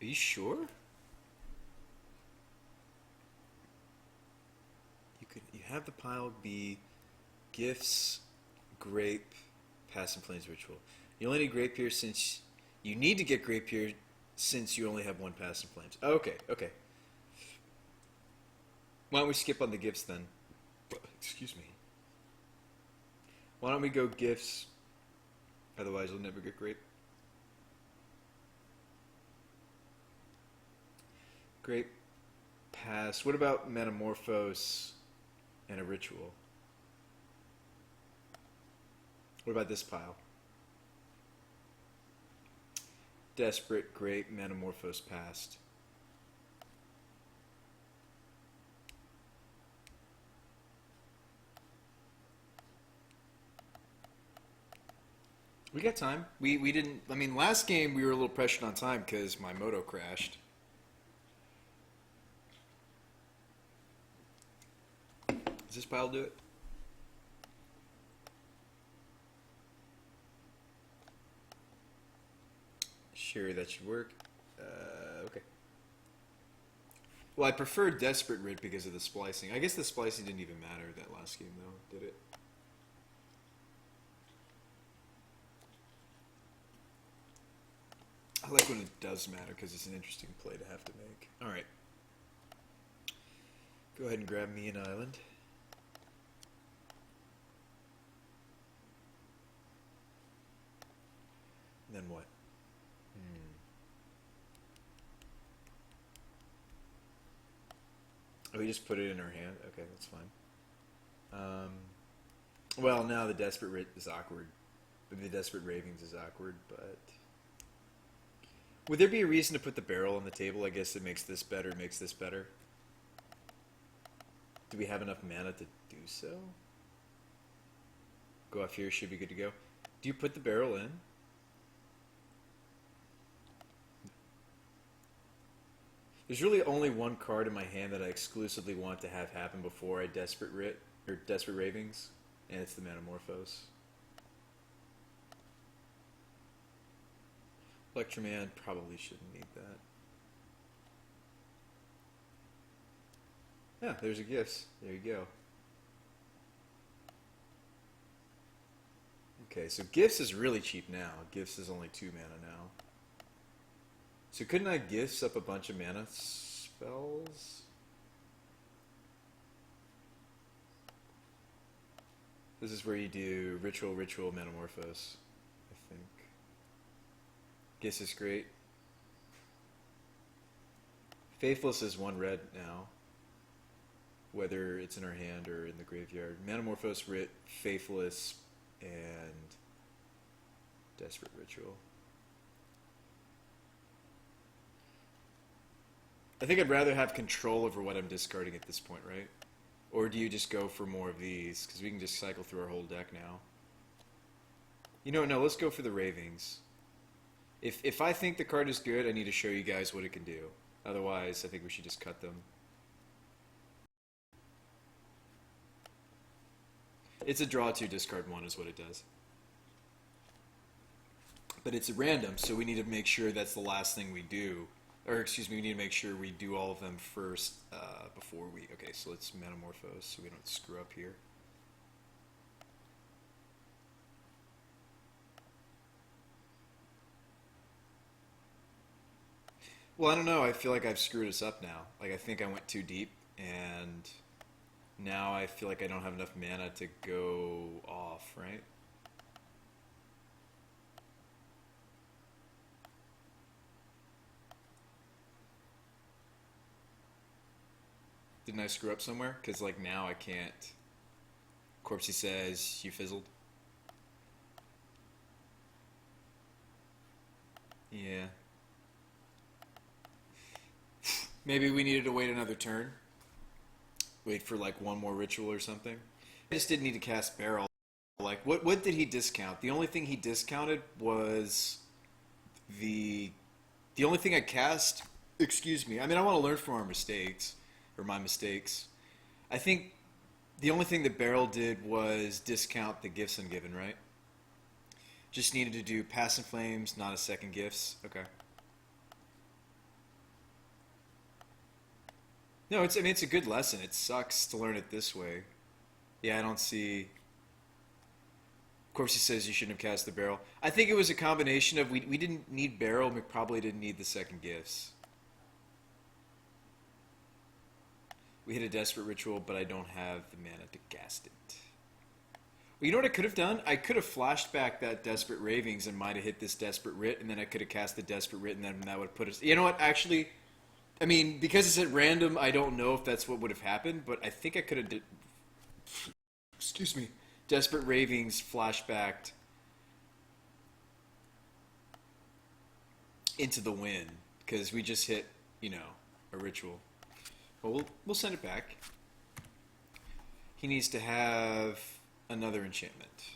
Are you sure? You have the pile be gifts, grape, pass and flames ritual. You only need grape here since you need to get grape here since you only have one pass and flames. Okay, okay. Why don't we skip on the gifts then? Excuse me. Why don't we go gifts? Otherwise, you'll never get grape. Grape, pass. What about metamorphose and a ritual? What about this pile? Desperate, great, metamorphose, past. We got time. We didn't. I mean, last game we were a little pressured on time because my moto crashed. Does this pile do it? Sure, that should work. Okay. Well, I prefer Desperate Writ because of the splicing. I guess the splicing didn't even matter that last game, though, did it? I like when it does matter because it's an interesting play to have to make. Alright. Go ahead and grab me an island. And then what? Oh, we just put it in our hand? Okay, that's fine. Well, now the Desperate Writ is awkward. The Desperate Ravings is awkward, but... Would there be a reason to put the barrel on the table? I guess it makes this better, makes this better. Do we have enough mana to do so? Go off here, should be good to go. Do you put the barrel in? There's really only one card in my hand that I exclusively want to have happen before I Desperate Writ, or Desperate Ravings, and it's the Metamorphose. Electroman probably shouldn't need that. Yeah, there's a Gifts. There you go. Okay, so Gifts is really cheap now. Gifts is only 2 mana now. So couldn't I Gifts up a bunch of mana spells? This is where you do Ritual, Ritual, Metamorphose, I think. Gifts is great. Faithless is 1 red now, whether it's in our hand or in the graveyard. Metamorphose, Writ, Faithless, and Desperate Ritual. I think I'd rather have control over what I'm discarding at this point, right? Or do you just go for more of these? Because we can just cycle through our whole deck now. You know, no, let's go for the Ravings. If I think the card is good, I need to show you guys what it can do. Otherwise, I think we should just cut them. It's a draw 2, discard 1 is what it does. But it's random, so we need to make sure that's the last thing we do. Or, excuse me, we need to make sure we do all of them first before we... Okay, so let's Metamorphose so we don't screw up here. Well, I don't know. I feel like I've screwed us up now. Like, I think I went too deep, and now I feel like I don't have enough mana to go off, right? Didn't I screw up somewhere? Because, like, now I can't... Corpsey says, you fizzled. Yeah. Maybe we needed to wait another turn. Wait for, like, one more ritual or something. I just didn't need to cast Barrel. Like, what did he discount? The only thing he discounted was the only thing I cast... Excuse me. I mean, I want to learn from our mistakes. Or my mistakes. I think the only thing that Barrel did was discount the Gifts Ungiven, right? Just needed to do Pass and Flames, not a second Gifts. Okay. No, it's I mean it's a good lesson. It sucks to learn it this way. Yeah, I don't see. Of course, he says you shouldn't have cast the barrel. I think it was a combination of we didn't need barrel. We probably didn't need the second gifts. We hit a desperate ritual, but I don't have the mana to cast it. Well, you know what I could have done? I could have flashed back that desperate ravings and might have hit this desperate writ, and then I could have cast the desperate writ, and then that would have put us. You know what? Actually, I mean, because it's at random, I don't know if that's what would have happened, but I think I could have. Excuse me. Desperate ravings flashbacked into the wind because we just hit, a ritual. Well, we'll send it back. He needs to have another enchantment.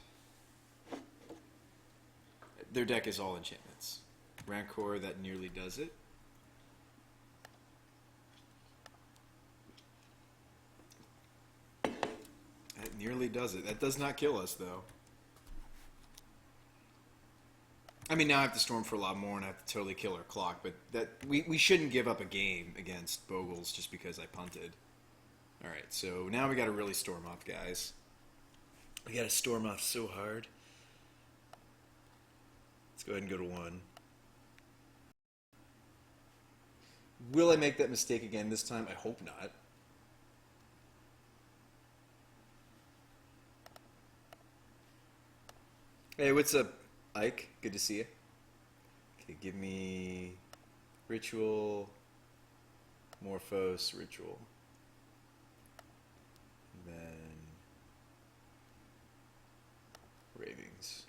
Their deck is all enchantments. Rancor, that nearly does it. That nearly does it. That does not kill us, though. I mean, now I have to storm for a lot more, and I have to totally kill our clock. But that we shouldn't give up a game against Bogles just because I punted. All right, so now we got to really storm off, guys. We got to storm off so hard. Let's go ahead and go to 1. Will I make that mistake again this time? I hope not. Hey, what's up, Ike? Good to see you. Okay, give me Ritual, Morphos, Ritual. And then Ravings.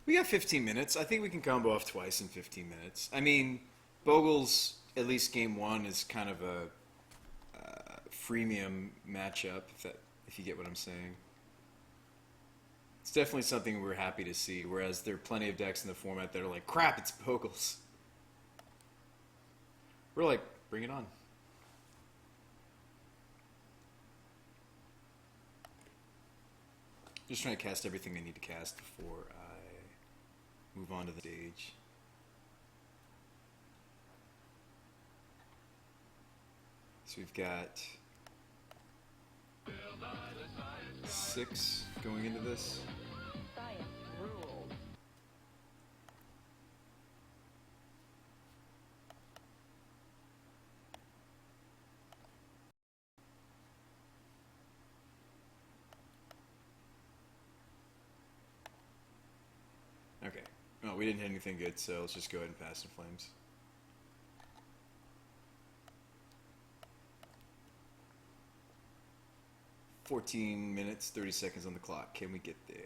We got 15 minutes. I think we can combo off twice in 15 minutes. I mean, Bogle's, at least game 1, is kind of a freemium matchup, if you get what I'm saying. It's definitely something we're happy to see, whereas there are plenty of decks in the format that are like, crap, it's Bogles. We're like, bring it on. Just trying to cast everything I need to cast before I move on to the stage. So we've got 6 going into this. Science rules. Okay. Oh, we didn't hit anything good, so let's just go ahead and pass in flames. $14 minutes, 30 seconds on the clock. Can we get there?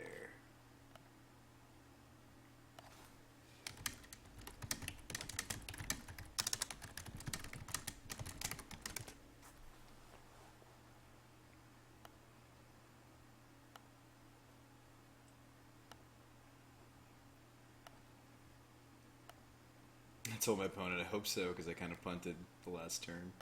I told my opponent I hope so because I kind of punted the last turn.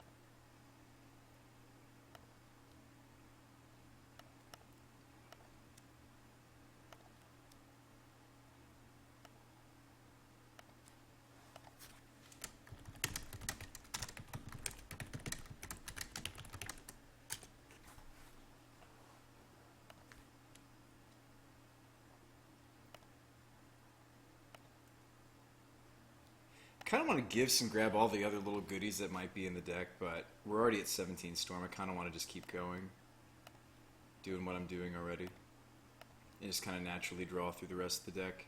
I kind of want to grab all the other little goodies that might be in the deck, but we're already at 17 Storm. I kind of want to just keep going, doing what I'm doing already, and just kind of naturally draw through the rest of the deck.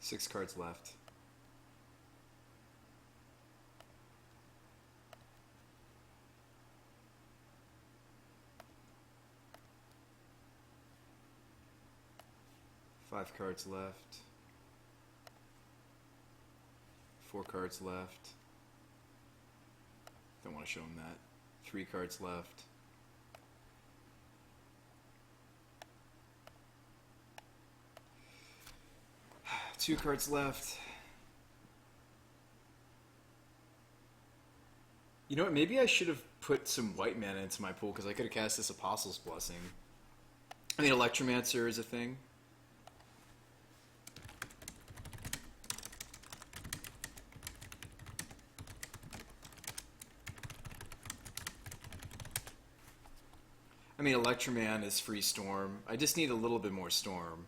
Six cards left. Five cards left. 4 cards left. Don't want to show him that. 3 cards left. Two cards left. You know what? Maybe I should have put some white mana into my pool because I could have cast this Apostle's Blessing. I mean, Electromancer is a thing. I mean, Electroman is free Storm. I just need a little bit more Storm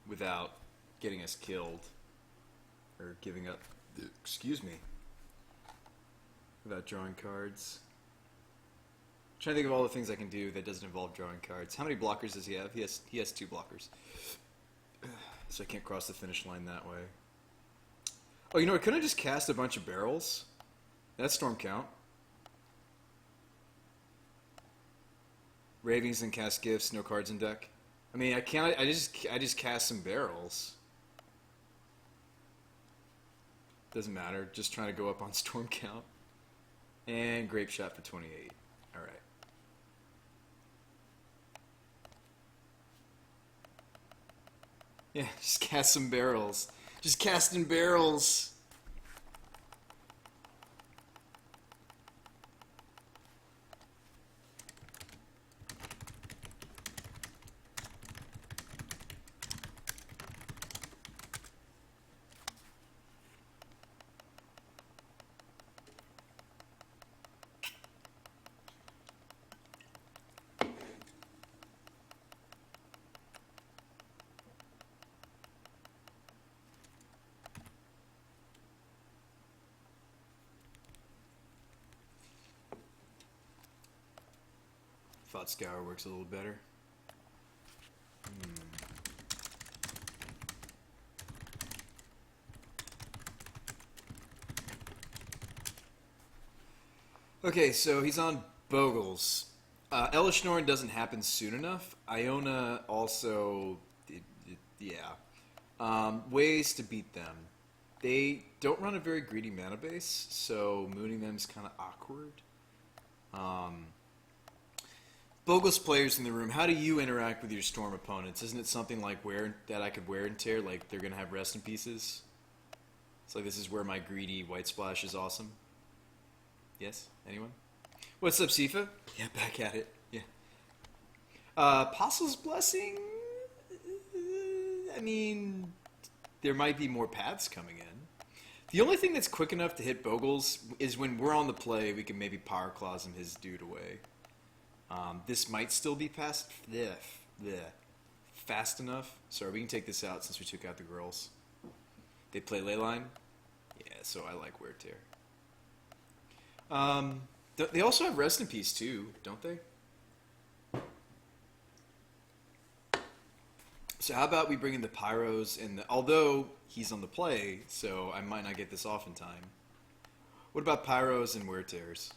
without getting us killed or giving up. Excuse me. Without drawing cards. I'm trying to think of all the things I can do that doesn't involve drawing cards. How many blockers does he have? He has 2 blockers. So I can't cross the finish line that way. Oh, you know what? Couldn't I just cast a bunch of barrels? That's Storm count. Ravings and cast gifts, no cards in deck. I mean, I can't. I just cast some barrels. Doesn't matter. Just trying to go up on Storm count. And Grape Shot for 28. All right. Yeah, just cast some barrels. Just casting barrels. Thought Scour works a little better. Okay, so he's on Bogles. Elish Norn doesn't happen soon enough. Iona also, yeah. Ways to beat them. They don't run a very greedy mana base, so mooning them is kind of awkward. Bogles players in the room, how do you interact with your Storm opponents? Isn't it something like that I could wear and tear, like they're going to have rest in pieces? It's like this is where my greedy white splash is awesome. Yes? Anyone? What's up, Sifa? Yeah, back at it. Yeah. Apostle's Blessing? I mean, there might be more paths coming in. The only thing that's quick enough to hit Bogles is when we're on the play, we can maybe Power Claws him his dude away. This might still be fast enough. Sorry, we can take this out since we took out the girls. They play Leyline? Yeah, so I like Wear Tear. They also have Rest in Peace too, don't they? So how about we bring in the Pyros and although he's on the play, so I might not get this off in time. What about Pyros and Wear Tears?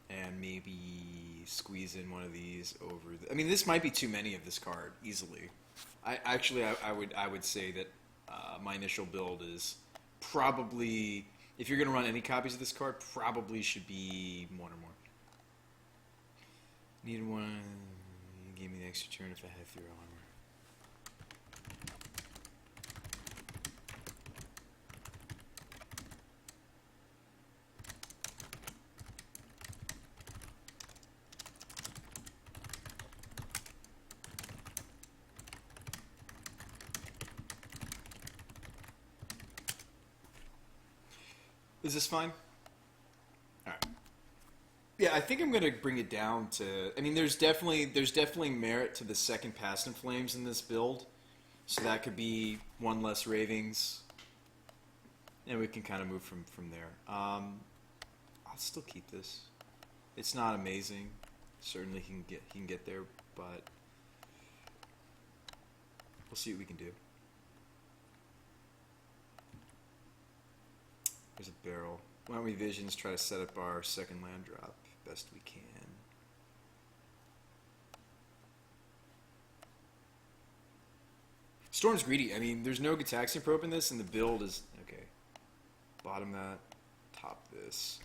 And maybe squeeze in one of these over I mean, this might be too many of this card, easily. I would say that my initial build is probably, if you're going to run any copies of this card, probably should be 1 or more. Need one, give me the extra turn if I have 3 armor. Is this fine? Alright. Yeah, I think I'm going to bring it down to... I mean, there's definitely merit to the second Past in Flames in this build. So that could be 1 less Ravings. And we can kind of move from there. I'll still keep this. It's not amazing. Certainly he can get there, but... we'll see what we can do. There's a barrel. Why don't we Visions try to set up our second land drop best we can. Storm's greedy. I mean, there's no Gitaxian Probe in this, and the build is... okay. Bottom that. Top this.